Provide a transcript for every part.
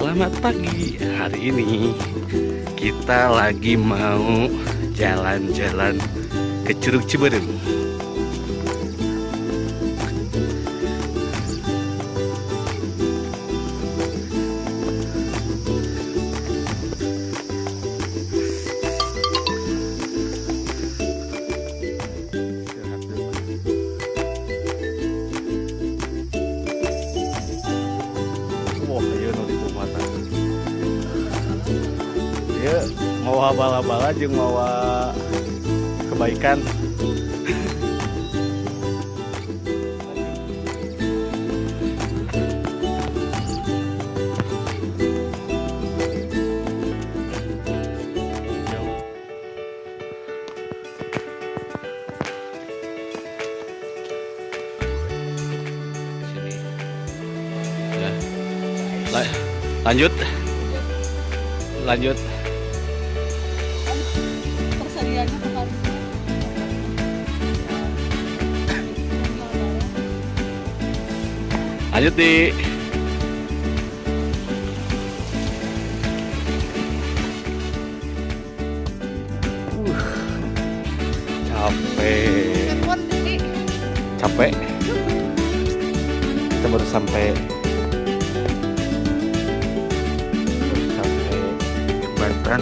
Selamat pagi. Hari ini kita lagi mau jalan-jalan ke Curug Ciberem. Dia mau bala-bala jeung mawa kebaikan. Sini. Ya. Lanjut. Persediaannya bakal Lanjut di. Capek. Kita baru sampai Kebanten.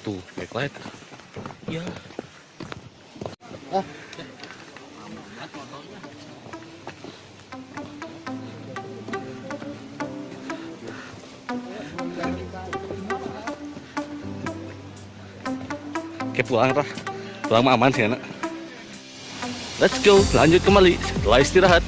Tuh, backlight. Ya. Oke, pulang Rah. Pulang mah aman sih anak. Let's go, lanjut kembali setelah istirahat.